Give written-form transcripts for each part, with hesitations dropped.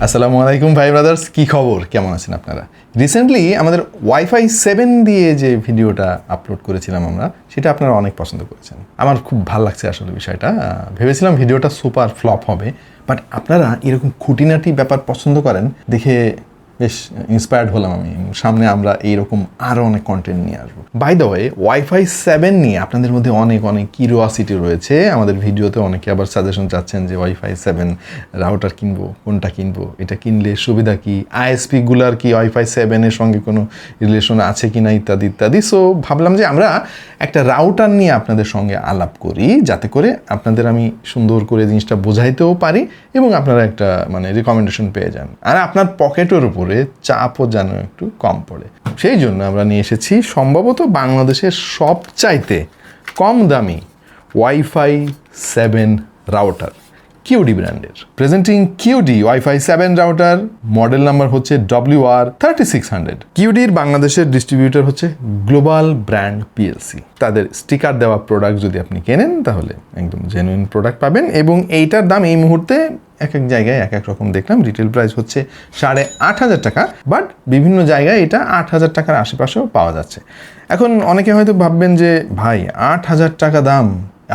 আসসালামু আলাইকুম ভাই ব্রাদার্স, কি খবর, কেমন আছেন আপনারা? রিসেন্টলি আমাদের ওয়াইফাই 7 দিয়ে যে ভিডিওটা আপলোড করেছিলাম আমরা, সেটা আপনারা অনেক পছন্দ করেছেন। আমার খুব ভালো লাগছে আসলে বিষয়টা। ভেবেছিলাম ভিডিওটা সুপার ফ্লপ হবে, বাট আপনারা এরকম খুঁটিনাটি ব্যাপার পছন্দ করেন দেখে বেশ ইন্সপায়ার্ড হলাম আমি। সামনে আমরা এইরকম আরও অনেক কন্টেন্ট নিয়ে আসবো। বাই দ্য ওয়ে, ওয়াইফাই 7 নিয়ে আপনাদের মধ্যে অনেক কিউরিওসিটি রয়েছে। আমাদের ভিডিওতে অনেকে আবার সাজেশন চাচ্ছেন যে ওয়াইফাই 7 রাউটার কিনবো, কোনটা কিনবো, এটা কিনলে সুবিধা কি, আইএসপিগুলার কি ওয়াইফাই 7-এর সঙ্গে কোনো রিলেশন আছে কি না, ইত্যাদি ইত্যাদি। সো ভাবলাম যে আমরা একটা রাউটার নিয়ে আপনাদের সঙ্গে আলাপ করি, যাতে করে আপনাদের আমি সুন্দর করে জিনিসটা বোঝাইতেও পারি এবং আপনারা একটা রিকমেন্ডেশন পেয়ে যান, আর আপনার পকেটের উপরে চাপও যেন একটু কম পড়ে। সেই জন্য আমরা নিয়ে এসেছি সম্ভবত বাংলাদেশের সবচাইতে কম দামি ওয়াইফাই 7 রাউটার, কিউডি ব্র্যান্ডের। Presenting QD wifi 7 router, model number হচ্ছে WR3600। কিউডির বাংলাদেশের ডিস্ট্রিবিউটর হচ্ছে গ্লোবাল ব্র্যান্ড পিএলসি। তাদের স্টিকার দেওয়া প্রোডাক্ট যদি আপনি কেনেন তাহলে একদম জেনুইন প্রোডাক্ট পাবেন, এবং এইটার দাম এই মুহূর্তে এক এক জায়গায় এক এক রকম দেখলাম। রিটেল প্রাইস হচ্ছে 8,500 টাকা, বাট বিভিন্ন জায়গায় এটা 8,000 টাকার আশেপাশেও পাওয়া যাচ্ছে। এখন অনেকে হয়তো ভাববেন যে ভাই 8,000 টাকা দাম,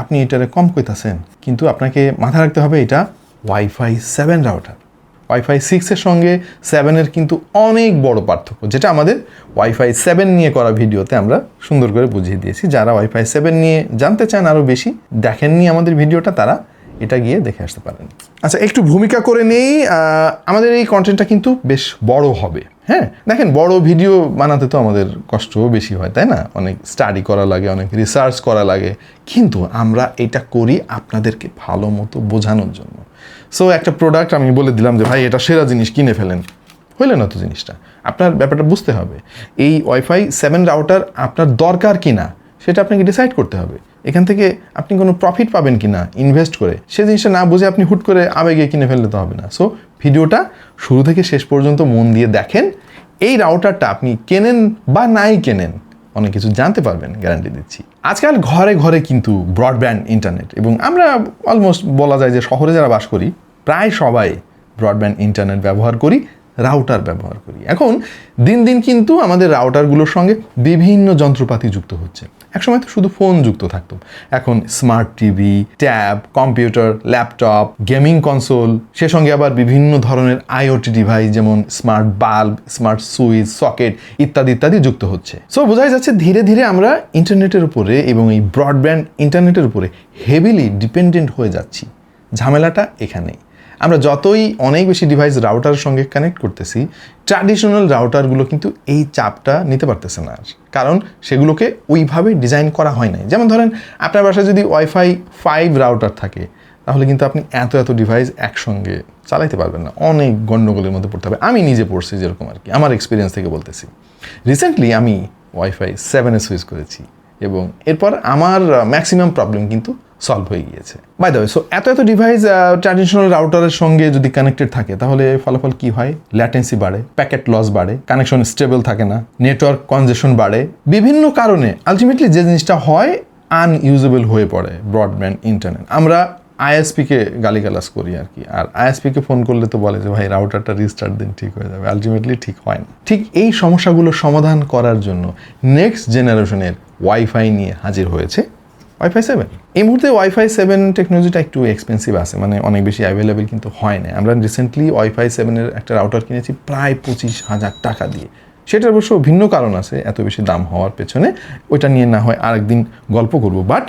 আপনি এটারে কম কইতাছেন, কিন্তু আপনাকে মাথায় রাখতে হবে এটা ওয়াইফাই 7 রাউটার। ওয়াইফাই 6-এর সঙ্গে 7-এর কিন্তু অনেক বড় পার্থক্য, যেটা আমাদের ওয়াইফাই 7 নিয়ে করা ভিডিওতে আমরা সুন্দর করে বুঝিয়ে দিয়েছি। যারা ওয়াইফাই 7 নিয়ে জানতে চান আরও বেশি, দেখেননি আমাদের ভিডিওটা, তারা এটা গিয়ে দেখে আসতে পারেন। আচ্ছা, একটু ভূমিকা করে নেই। আমাদের এই কন্টেন্টটা কিন্তু বেশ বড় হবে। হ্যাঁ, দেখেন, বড় ভিডিও বানাতে তো আমাদের কষ্টও বেশি হয়, তাই না? অনেক স্টাডি করা লাগে, অনেক রিসার্চ করা লাগে, কিন্তু আমরা এটা করি আপনাদেরকে ভালো মতো বোঝানোর জন্য। সো একটা প্রোডাক্ট আমি বলে দিলাম যে ভাই এটা সেরা জিনিস, কিনে ফেলেন, হইলে না তো জিনিসটা। আপনার ব্যাপারটা বুঝতে হবে, এই ওয়াইফাই 7 রাউটার আপনার দরকার কিনা সেটা আপনাকে ডিসাইড করতে হবে। এখান থেকে আপনি কোনো প্রফিট পাবেন কিনা ইনভেস্ট করে, সে জিনিসটা না বুঝে আপনি হুট করে আবেগে কিনে ফেললে তো হবে না। সো ভিডিওটা শুরু থেকে শেষ পর্যন্ত মন দিয়ে দেখেন। এই রাউটারটা আপনি কেনেন বা নাই কেনেন, অনেক কিছু জানতে পারবেন, গ্যারান্টি দিচ্ছি। আজকাল ঘরে ঘরে কিন্তু ব্রডব্যান্ড ইন্টারনেট, এবং আমরা অলমোস্ট বলা যায় যে শহরে যারা বাস করি প্রায় সবাই ব্রডব্যান্ড ইন্টারনেট ব্যবহার করি, রাউটার ব্যবহার করি। এখন দিন দিন কিন্তু আমাদের রাউটারগুলোর সঙ্গে বিভিন্ন যন্ত্রপাতি যুক্ত হচ্ছে। একসময় তো শুধু ফোন যুক্ত থাকতো, এখন smart TV, tab, computer, laptop, gaming console, সে সঙ্গে আবার বিভিন্ন ধরনের আইওটি ডিভাইস যেমন smart bulb, smart switch, socket ইত্যাদি ইত্যাদি যুক্ত হচ্ছে। সো বোঝাই যাচ্ছে ধীরে ধীরে আমরা ইন্টারনেটের উপরে এবং এই ব্রডব্যান্ড ইন্টারনেটের উপরে হেভিলি ডিপেন্ডেন্ট হয়ে যাচ্ছি। ঝামেলাটা এখানেই। আমরা যতই অনেক বেশি ডিভাইস রাউটারের সঙ্গে কানেক্ট করতেছি, ট্র্যাডিশনাল রাউটারগুলো কিন্তু এই চাপটা নিতে পারতেছে না, কারণ সেগুলোকে ওইভাবে ডিজাইন করা হয় নাই। যেমন ধরেন, আপনার বাসায় যদি ওয়াইফাই 5 রাউটার থাকে, তাহলে কিন্তু আপনি এত ডিভাইস একসঙ্গে চালাইতে পারবেন না, অনেক গণ্ডগোলের মধ্যে পড়তে হবে। আমি নিজে পড়ছি যেরকম আর কি, আমার এক্সপিরিয়েন্স থেকে বলতেছি। রিসেন্টলি আমি ওয়াইফাই 7-এ সুইচ করেছি, এবং এরপর আমার ম্যাক্সিমাম প্রবলেম কিন্তু সলভ হয়ে গিয়েছে। বাই দ্য ওয়ে, সো এত ডিভাইস ট্র্যাডিশনাল রাউটারের সঙ্গে যদি কানেক্টেড থাকে, তাহলে ফলাফল কি হয়? ল্যাটেন্সি বাড়ে, প্যাকেট লস বাড়ে, কানেকশন স্টেবল থাকে না, নেটওয়ার্ক কনজেশন বাড়ে, বিভিন্ন কারণে আলটিমেটলি যে জিনিসটা হয় আনইউজেবল হয়ে পড়ে ব্রডব্যান্ড ইন্টারনেট। আমরা আইএসপিকে গালিগালাজ করি আর কি, আর আইএসপিকে ফোন করলে তো বলে যে ভাই রাউটারটা রিস্টার্ট দিন, ঠিক হয়ে যাবে। আলটিমেটলি ঠিক হয় না। ঠিক এই সমস্যাগুলো সমাধান করার জন্য নেক্সট জেনারেশনের ওয়াইফাই নিয়ে হাজির হয়েছে ওয়াইফাই 7। এই মুহূর্তে ওয়াইফাই 7 টেকনোলজিটা একটু এক্সপেন্সিভ আছে, অনেক বেশি অ্যাভেলেবেল কিন্তু হয় না। আমরা রিসেন্টলি ওয়াইফাই 7-এর একটা রাউটার কিনেছি প্রায় 25,000 টাকা দিয়ে। সেটার অবশ্য ভিন্ন কারণ আছে এত বেশি দাম হওয়ার পেছনে, ওইটা নিয়ে না হয় আরেকদিন গল্প করব। বাট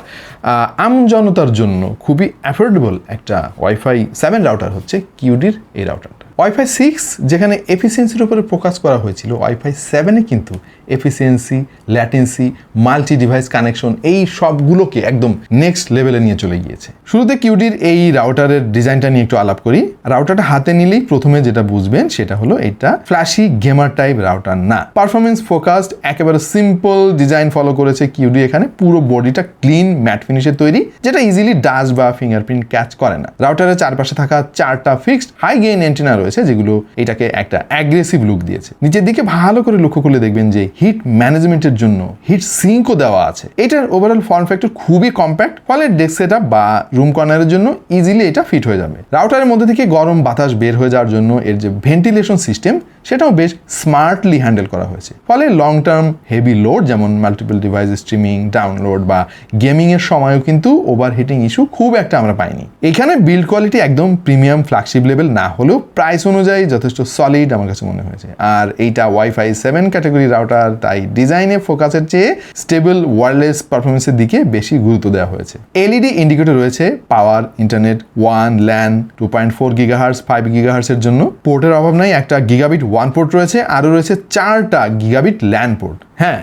আমজনতার জন্য খুবই অ্যাফোর্ডেবল একটা ওয়াইফাই 7 রাউটার হচ্ছে কিউডির এই রাউটারটা। ওয়াইফাই 6 যেখানে এফিসিয়েন্সির উপরে ফোকাস করা হয়েছিল, ওয়াইফাই 7-এ কিন্তু efficiency, latency, multi device connection এই সবগুলোকে একদম নেক্সট লেভেলে নিয়ে চলে গিয়েছে। শুরুতে কিউডির এই রাউটারের ডিজাইনটা নিয়ে একটু আলাপ করি। রাউটারটা হাতে নিলেই প্রথমে যেটা বুঝবেন সেটা হলো এটা ফ্ল্যাশি গেমার টাইপ রাউটার না, পারফরমেন্স ফোকাসড, একেবারে সিম্পল ডিজাইন ফলো করেছে কিউডি। এখানে পুরো বডিটা ক্লিন ম্যাট ফিনিশের তৈরি, যেটা ইজিলি ডাস্ট বা ফিঙ্গারপ্রিন্ট ক্যাচ করে না। রাউটারের চারপাশে থাকা 4টা ফিক্সড হাই গেইন অ্যান্টেনা রয়েছে, রয়েছে যেগুলো এটাকে একটা অ্যাগ্রেসিভ লুক দিয়েছে। নিচের দিকে ভালো করে লক্ষ্য করলে দেখবেন যে হিট ম্যানেজমেন্টের জন্য হিট সিঙ্কও দেওয়া আছে। এটার ওভারঅল ফর্ম ফ্যাক্টর খুবই কম্প্যাক্ট, ফলে ডেস্ক সেটআপ বা রুম কর্নারের জন্য ইজিলি এটা ফিট হয়ে যাবে। রাউটারের মধ্যে থেকে গরম বাতাস বের হয়ে যাওয়ার জন্য এর যে ভেন্টিলেশন সিস্টেম সেটাও বেশ স্মার্টলি হ্যান্ডেল করা হয়েছে, ফলে লং টার্ম হেভি লোড যেমন মাল্টিপল ডিভাইস স্ট্রিমিং, ডাউনলোড বা গেমিং এর সময়ও কিন্তু ওভারহিটিং ইস্যু খুব একটা আমরা পাইনি। এখানে বিল্ড কোয়ালিটি একদম প্রিমিয়াম ফ্ল্যাগশিপ লেভেল না হলেও প্রাইস অনুযায়ী যথেষ্ট সলিড আমার কাছে মনে হয়েছে। আর এইটা ওয়াইফাই 7 ক্যাটাগরি রাউটার, তাই ডিজাইনে ফোকাসের চেয়ে স্টেবল ওয়্যারলেস পারফরমেন্সের দিকে বেশি গুরুত্ব দেওয়া হয়েছে। এলইডি ইন্ডিকেটর রয়েছে পাওয়ার, ইন্টারনেট, ওয়ান, ল্যান, 2.4 গিগাহার্টজ, 5 গিগাহার্টজ এর জন্য। পোর্টের অভাব নাই, একটা গিগাবিট ওয়ান পোর্ট রয়েছে, আরও রয়েছে 4টা গিগাবিট ল্যান পোর্ট। হ্যাঁ,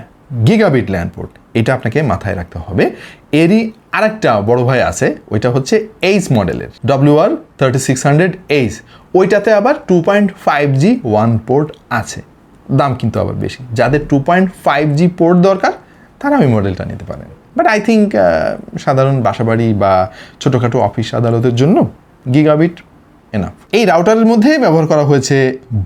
গিগাবিট ল্যান পোর্ট, এটা আপনাকে মাথায় রাখতে হবে। এরই আরেকটা বড় ভাই আছে, ওইটা হচ্ছে এইচ মডেলের WR3600H, ওইটাতে আবার 2.5G ওয়ান পোর্ট আছে। দাম কিন্তু আবার বেশি। যাদের 2.5G পোর্ট দরকার তারা ওই মডেলটা নিতে পারেন। বাট আই থিঙ্ক সাধারণ বাসাবাড়ি বা ছোটোখাটো অফিস আদালতের জন্য গিগাবিট এনাফ। এই রাউটারের মধ্যে ব্যবহার করা হয়েছে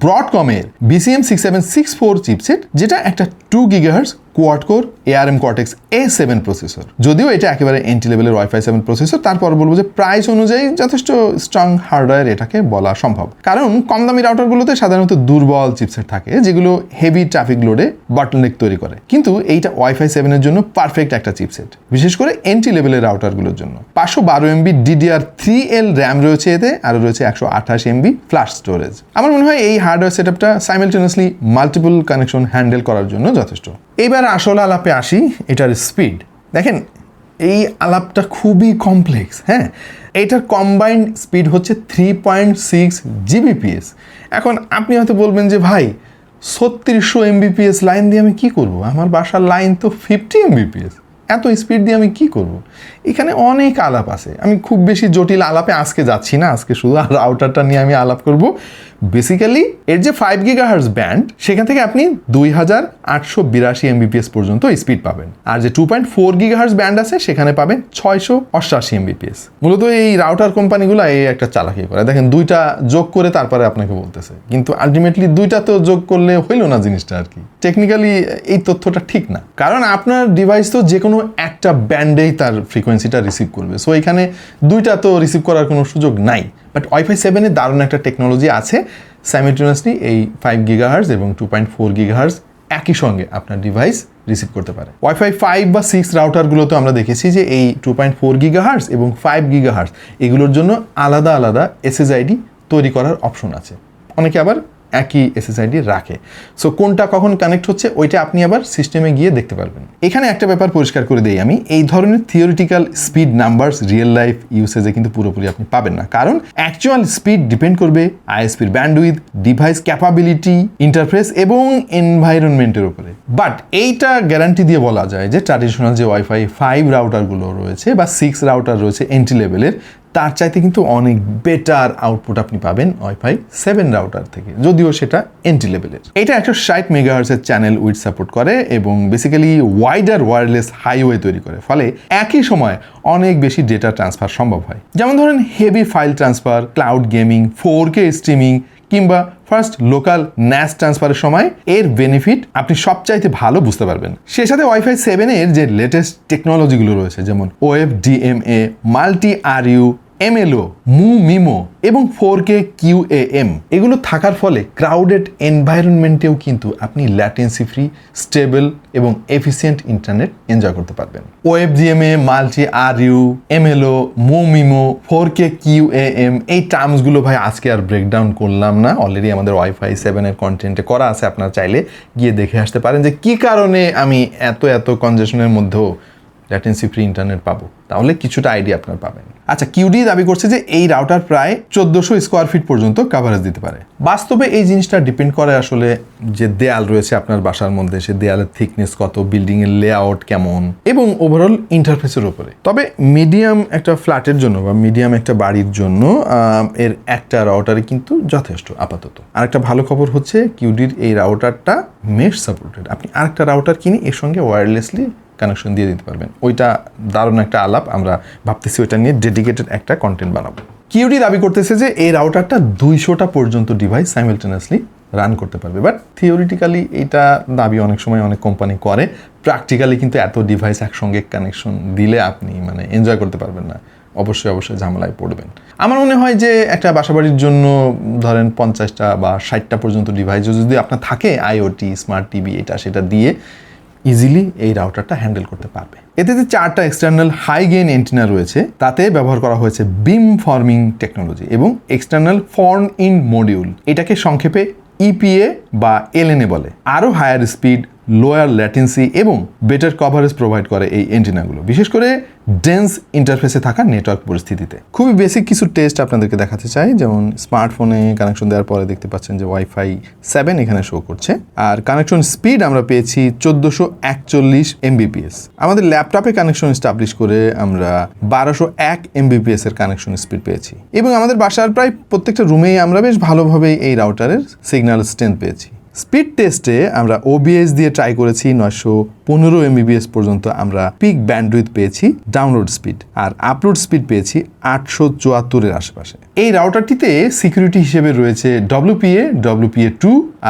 ব্রডকমের BCM6764 চিপসেট, যেটা একটা 2 GHz quad core ARM Cortex A7 processor. যদিও এটা একেবারে এন্ট্রি লেভেলের ওয়াইফাই 7 প্রসেসর, তারপর বলবো যে প্রাইস অনুযায়ী যথেষ্ট স্ট্রং হার্ডওয়্যার এটাকে বলা সম্ভব। কারণ কম দামি রাউটারগুলোতে সাধারণত দুর্বল চিপসেট থাকে যেগুলো হেভি ট্রাফিক লোডে বটলনেক তৈরি করে, কিন্তু এইটা ওয়াইফাই 7 এর জন্য পারফেক্ট একটা চিপসেট, বিশেষ করে এন্ট্রি লেভেলের রাউটারগুলোর জন্য। 512 MB DDR3L র্যাম রয়েছে এতে, আরও রয়েছে 128 MB ফ্ল্যাশ স্টোরেজ। আমার মনে হয় এই হার্ডওয়্যার সেটআপটা সাইমালটেনিয়াসলি মাল্টিপল কানেকশন হ্যান্ডেল করার জন্য যথেষ্ট। এইবার আসল আলাপে আসি, এটার স্পিড। দেখেন, এই আলাপটা খুবই কমপ্লেক্স। হ্যাঁ, এটার কম্বাইন্ড স্পিড হচ্ছে 3.6 Gbps। এখন আপনি হয়তো বলবেন যে ভাই 3600 Mbps লাইন দিয়ে আমি কি করব? আমার বাসার লাইন তো 50 Mbps, এত স্পিড দিয়ে আমি কি করব? এখানে অনেক আলাপ আছে। আমি খুব বেশি জটিল আলাপে আজকে যাচ্ছি না, আজকে শুধু রাউটারটা নিয়ে আমি আলাপ করব। বেসিক্যালি এর যে 5 GHz ব্যান্ড, সেখান থেকে আপনি 2882 Mbps পর্যন্ত স্পিড পাবেন। আর যে 2.4 GHz ব্যান্ড আছে সেখানে পাবেন 688 Mbps। মূলত এই রাউটার কোম্পানিগুলো এই একটা চালাকি করে, দেখেন দুইটা যোগ করে তারপরে আপনাকে বলতেছে, কিন্তু আলটিমেটলি দুইটা তো যোগ করলে হইল না জিনিসটা আর কি। টেকনিক্যালি এই তথ্যটা ঠিক না, কারণ আপনার ডিভাইস তো যে কোনো একটা ব্যান্ডেই তার ফ্রিকোয়েন্সিটা রিসিভ করবে। সো এখানে দুইটা তো রিসিভ করার কোনো সুযোগ নাই। বাট ওয়াইফাই 7 এর দারুণ একটা টেকনোলজি আছে, সাইমালটেনিয়াসলি এই 5 GHz এবং 2.4 GHz একই সঙ্গে আপনার ডিভাইস রিসিভ করতে পারে। ওয়াইফাই 5 বা 6 রাউটারগুলোতে আমরা দেখেছি যে এই 2.4 GHz এবং 5 GHz এগুলোর জন্য আলাদা আলাদা SSID তৈরি করার অপশন আছে। অনেকে আবার একই SSID রাখে। সো কোনটা কখন কানেক্ট হচ্ছে ওইটা আপনি আবার সিস্টেমে গিয়ে দেখতে পারবেন। এখানে একটা ব্যাপার পরিষ্কার করে দেই আমি, এই ধরনের theoretical speed numbers real life ইউসেজে কিন্তু পুরোপুরি আপনি পাবেন না, কারণ অ্যাকচুয়াল স্পিড ডিপেন্ড করবে ISPর ব্যান্ডউইথ, ডিভাইস ক্যাপাবিলিটি, ইন্টারফেস এবং এনভায়রনমেন্টের উপরে। বাট এইটা গ্যারান্টি দিয়ে বলা যায় যে ট্র্যাডিশনাল যে ওয়াইফাই 5 রাউটারগুলো রয়েছে বা 6 রাউটার রয়েছে এন্ট্রি লেভেলের, তার চাইতে কিন্তু অনেক বেটার আউটপুট আপনি পাবেন ওয়াইফাই 7 রাউটার থেকে, যদিও সেটা এন্ট্রি লেভেলের। এটা 160 MHz এর চ্যানেল উইথ সাপোর্ট করে এবং বেসিক্যালি ওয়াইডার ওয়্যারলেস হাইওয়ে তৈরি করে, ফলে একই সময় অনেক বেশি ডেটা ট্রান্সফার সম্ভব হয়। যেমন ধরেন heavy file transfer, cloud gaming, 4K streaming কিংবা ফার্স্ট লোকাল NAS ট্রান্সফারের সময় এর বেনিফিট আপনি সবচাইতে ভালো বুঝতে পারবেন। সে সাথে ওয়াইফাই 7 এর যে লেটেস্ট টেকনোলজিগুলো রয়েছে, যেমন OFDMA, multi RU, MLO, MIMO এবং 4K QAM, এগুলো থাকার ফলে ক্রাউডেড এনভায়রনমেন্টেও কিন্তু আপনি ল্যাটেন্সি ফ্রি, স্টেবল এবং এফিসিয়েন্ট ইন্টারনেট এনজয় করতে পারবেন। OFDMA, multi RU, MLO, MIMO, 4K QAM এই টার্মসগুলো ভাই আজকে আর ব্রেকডাউন করলাম না, অলরেডি আমাদের ওয়াইফাই 7 এর কন্টেন্টে করা আছে, আপনারা চাইলে গিয়ে দেখে আসতে পারেন যে কি কারণে আমি এত কনজেশনের মধ্যেও ল্যাটেন্সি ফ্রি ইন্টারনেট পাবো, তাহলে কিছুটা আইডিয়া আপনার পাবেন। আচ্ছা, কিউডি দাবি করছে যে এই রাউটার প্রায় 1400 স্কোয়ার ফিট পর্যন্ত কাভারেজ দিতে পারে। বাস্তবে এই জিনিসটা ডিপেন্ড করে আসলে যে দেয়াল রয়েছে আপনার বাসার মধ্যে, সে দেয়ালের থিকনেস কত, বিল্ডিং এর লেআউট কেমন এবং ওভারঅল ইন্টারফেসের উপরে। তবে মিডিয়াম একটা ফ্ল্যাটের জন্য বা মিডিয়াম একটা বাড়ির জন্য এর একটা রাউটারে কিন্তু যথেষ্ট আপাতত। আরেকটা ভালো খবর হচ্ছে কিউডির এই রাউটারটা মেশ সাপোর্টেড। আপনি আরেকটা রাউটার কিনে এর সঙ্গে ওয়্যারলেসলি কানেকশন দিয়ে দিতে পারবেন। ওইটা দারুণ একটা আলাপ, আমরা ভাবতেছি ওইটা নিয়ে ডেডিকেটেড একটা কন্টেন্ট বানাবো। কিউডি দাবি করতেছে যে এই রাউটারটা 200টা পর্যন্ত ডিভাইস সাইমালটেনিয়াসলি রান করতে পারবে, বাট থিওরিটিক্যালি এটা দাবি অনেক সময় অনেক কোম্পানি করে, প্র্যাকটিক্যালি কিন্তু এত ডিভাইস একসঙ্গে কানেকশন দিলে আপনি মানে এনজয় করতে পারবেন না, অবশ্যই ঝামেলায় পড়বেন। আমার মনে হয় যে একটা বাসাবাড়ির জন্য ধরেন 50টা বা 60টা পর্যন্ত ডিভাইস যদি আপনার থাকে, আইওটি, স্মার্ট টিভি, এটা সেটা দিয়ে ইজিলি এই রাউটারটা হ্যান্ডেল করতে পারবে। এতে যে 4টা এক্সটার্নাল হাই গেইন এন্টিনা রয়েছে তাতে ব্যবহার করা হয়েছে বিম ফর্মিং টেকনোলজি এবং এক্সটার্নাল ফর্ম ইন মডিউল, এটাকে সংক্ষেপে ইপিএ বা এলএনএ বলে। আরও হায়ার স্পিড, লোয়ার ল্যাটেন্সি এবং বেটার কভারেজ প্রোভাইড করে এই এন্টিনাগুলো, বিশেষ করে ডেন্স ইন্টারফেসে থাকা নেটওয়ার্ক পরিস্থিতিতে। খুবই বেসিক কিছু টেস্ট আপনাদেরকে দেখাতে চাই, যেমন স্মার্টফোনে কানেকশন দেওয়ার পরে দেখতে পাচ্ছেন যে ওয়াইফাই 7 এখানে শো করছে, আর কানেকশন স্পিড আমরা পেয়েছি 1441 Mbps। আমাদের ল্যাপটপে কানেকশন স্টাবলিশ করে আমরা 1201 Mbps এর কানেকশন স্পিড পেয়েছি, এবং আমাদের বাসার প্রায় প্রত্যেকটা রুমেই আমরা বেশ ভালোভাবেই এই রাউটারের সিগন্যাল স্ট্রেংথ পেয়েছি। স্পিড টেস্টে আমরা ওবিএস দিয়ে ট্রাই করেছি 915 Mbps পর্যন্ত আমরা পিক ব্যান্ডউইথ পেয়েছি ডাউনলোড স্পিড, আর আপলোড স্পিড পেয়েছি 874 আশেপাশে। এই রাউটারটিতে সিকিউরিটি হিসেবে রয়েছে WPA2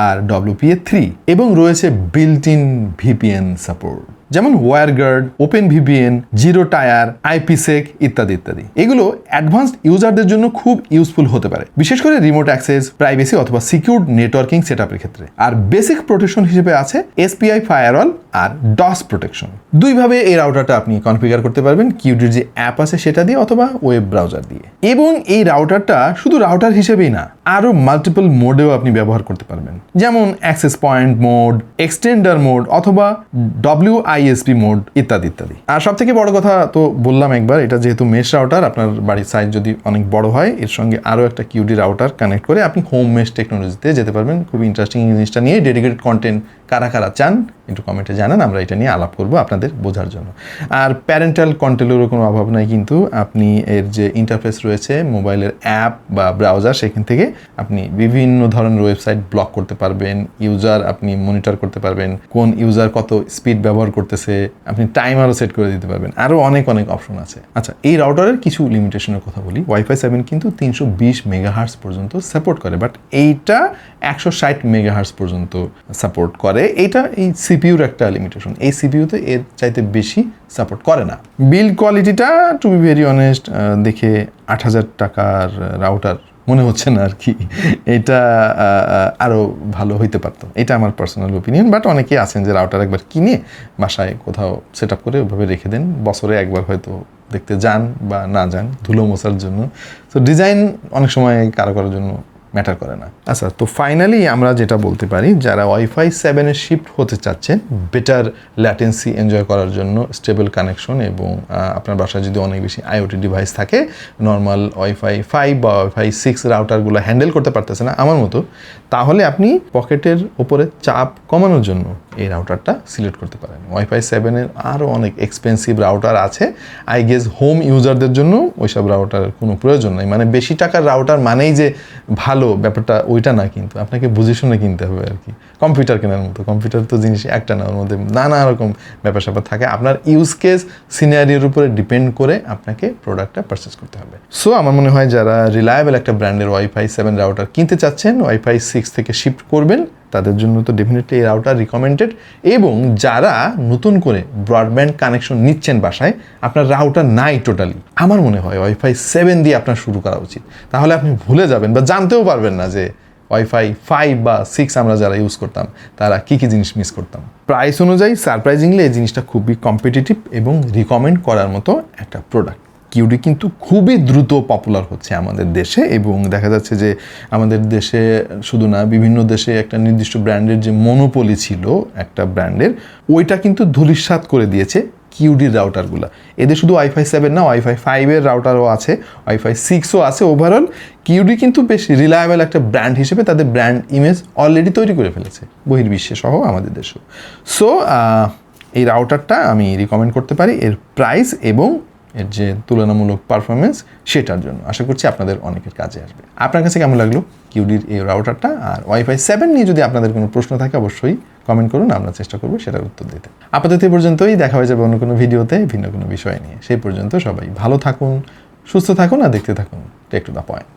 আর WPA3 এবং রয়েছে বিল্ট ইন ভিপিএন সাপোর্ট, যেমন ওয়্যারগার্ড, ওপেন ভিপিএন, জিরো টায়ার, আইপিসেক ইত্যাদি ইত্যাদি। এগুলো অ্যাডভান্সড ইউজারদের জন্য খুব ইউজফুল হতে পারে, বিশেষ করে রিমোট অ্যাক্সেস, প্রাইভেসি অথবা সিকিউরড নেটওয়ার্কিং সেটআপের ক্ষেত্রে। আর বেসিক প্রোটেকশন হিসেবে আছে এসপিআই ফায়ারওয়াল আর ডস প্রোটেকশন। দুইভাবে এই রাউটারটা আপনি কনফিগার করতে পারবেন, কিউডির যে অ্যাপ আছে সেটা দিয়ে অথবা ওয়েব ব্রাউজার দিয়ে। এবং এই রাউটারটা শুধু রাউটার হিসেবেই না, আরও মাল্টিপল মোডেও আপনি ব্যবহার করতে পারবেন, যেমন access point mode, extender mode অথবা WISP মোড ইত্যাদি ইত্যাদি। আর সব থেকে বড় কথা তো বললাম একবার, এটা যেহেতু মেশ রাউটার, আপনার বাড়ির সাইজ যদি অনেক বড় হয়, এর সঙ্গে আরও একটা কিউডি রাউটার কানেক্ট করে আপনি হোম মেশ টেকনোলজিতে যেতে পারবেন। খুবই ইন্টারেস্টিং জিনিসটা নিয়ে ডেডিকেটেড কন্টেন্ট কারা কারা চান একটু কমেন্টে জানান, আমরা এটা নিয়ে আলাপ করবো আপনাদের বোঝার জন্য। আর প্যারেন্টাল কন্ট্রোলেরও কোনো অভাব নাই, কিন্তু আপনি এর যে ইন্টারফেস রয়েছে মোবাইলের অ্যাপ বা ব্রাউজার, সেখান থেকে আপনি বিভিন্ন ধরনের ওয়েবসাইট ব্লক করতে পারবেন, ইউজার আপনি মনিটর করতে পারবেন, কোন ইউজার কত স্পিড ব্যবহার করতেছে, আপনি টাইমারও সেট করে দিতে পারবেন, আরও অনেক অপশন আছে। আচ্ছা, এই রাউটারের কিছু লিমিটেশনের কথা বলি। ওয়াইফাই 7 কিন্তু 320 মেগাহার্টজ পর্যন্ত সাপোর্ট করে, বাট এইটা 160 মেগাহার্টজ পর্যন্ত সাপোর্ট করে। এইটা এই সিপিইউর একটা লিমিটেশন, এই সিপিইউতে এর চাইতে বেশি সাপোর্ট করে না। বিল্ড কোয়ালিটিটা টু বি ভেরি অনেস্ট দেখে 8,000 টাকার রাউটার মনে হচ্ছে না আর কি, এটা আরও ভালো হইতে পারতো, এটা আমার পার্সোনাল ওপিনিয়ন। বাট অনেকেই আছেন যে রাউটার একবার কিনে বাসায় কোথাও সেট আপ করে ওইভাবে রেখে দেন, বছরে একবার হয়তো দেখতে যান বা না যান ধুলো মোছার জন্য। তো ডিজাইন অনেক সময় কারো কারোর জন্য ম্যাটার করে না। আচ্ছা, তো ফাইনালি আমরা যেটা বলতে পারি, যারা ওয়াইফাই 7-এ শিফট হতে চাচ্ছেন বেটার ল্যাটেন্সি এনজয় করার জন্য, স্টেবল কানেকশন, এবং আপনার বাসায় যদি অনেক বেশি আইওটি ডিভাইস থাকে, নর্মাল ওয়াইফাই 5 বা ওয়াইফাই 6 রাউটারগুলো হ্যান্ডেল করতে পারতেছে না আমার মতো, তাহলে আপনি পকেটের ওপরে চাপ কমানোর জন্য এই রাউটারটা সিলেক্ট করতে পারেন। ওয়াইফাই 7-এর আরও অনেক এক্সপেন্সিভ রাউটার আছে, আই গেস হোম ইউজারদের জন্য ওইসব রাউটারের কোনো প্রয়োজন নেই। মানে বেশি টাকার রাউটার মানেই যে ভালো, ব্যাপারটা ওইটা না, কিন্তু আপনাকে বুঝে শুনে কিনতে হবে আর কি। কম্পিউটার কেনার মতো, কম্পিউটার তো জিনিস একটা না, ওর মধ্যে নানা রকম ব্যাপার স্যাপার থাকে। আপনার ইউজ কেস সিনারিওর উপরে ডিপেন্ড করে আপনাকে প্রোডাক্টটা পারচেস করতে হবে। সো আমার মনে হয় যারা রিলায়েবল একটা ব্র্যান্ডের ওয়াইফাই 7 রাউটার কিনতে চাচ্ছেন, ওয়াইফাই 6 থেকে শিফট করবেন, তাদের জন্য তো ডেফিনেটলি এই রাউটার রিকমেন্ডেড। এবং যারা নতুন করে ব্রডব্যান্ড কানেকশন নিচ্ছেন বাসায়, আপনার রাউটার নাই টোটালি, আমার মনে হয় ওয়াইফাই 7 দিয়ে আপনার শুরু করা উচিত। তাহলে আপনি ভুলে যাবেন বা জানতেও পারবেন না যে ওয়াইফাই 5 বা 6 আমরা যারা ইউজ করতাম তারা কী কী জিনিস মিস করতাম। প্রাইস অনুযায়ী সারপ্রাইজিংলি এই জিনিসটা খুবই কম্পিটিটিভ এবং রিকমেন্ড করার মতো একটা প্রোডাক্ট। কিউডি কিন্তু খুবই দ্রুত পপুলার হচ্ছে আমাদের দেশে, এবং দেখা যাচ্ছে যে আমাদের দেশে শুধু না, বিভিন্ন দেশে একটা নির্দিষ্ট ব্র্যান্ডের যে মনোপলি ছিল একটা ব্র্যান্ডের, ওইটা কিন্তু ধূলিসাৎ করে দিয়েছে কিউডির রাউটারগুলো। এদের শুধু ওয়াইফাই 7 না, ওয়াইফাই 5-এর রাউটারও আছে, ওয়াইফাই 6ও আছে। ওভারঅল কিউডি কিন্তু বেশ রিলায়েবল একটা ব্র্যান্ড হিসেবে তাদের ব্র্যান্ড ইমেজ অলরেডি তৈরি করে ফেলেছে বহির্বিশ্বে সহ আমাদের দেশেও। সো এই রাউটারটা আমি রিকমেন্ড করতে পারি এর প্রাইস এবং এর যে তুলনামূলক পারফরমেন্স সেটার জন্য। আশা করছি আপনাদের অনেকের কাজে আসবে। আপনার কাছে কেমন লাগলো কিউডির এই রাউটারটা? আর ওয়াইফাই 7 নিয়ে যদি আপনাদের কোনো প্রশ্ন থাকে অবশ্যই কমেন্ট করুন, আমরা চেষ্টা করবো সেটার উত্তর দিতে। আপাতত এই পর্যন্তই, দেখা হয়ে যাবে অন্য কোনো ভিডিওতে ভিন্ন কোনো বিষয় নিয়ে। সেই পর্যন্ত সবাই ভালো থাকুন, সুস্থ থাকুন আর দেখতে থাকুন টেক টু দ্য পয়েন্ট।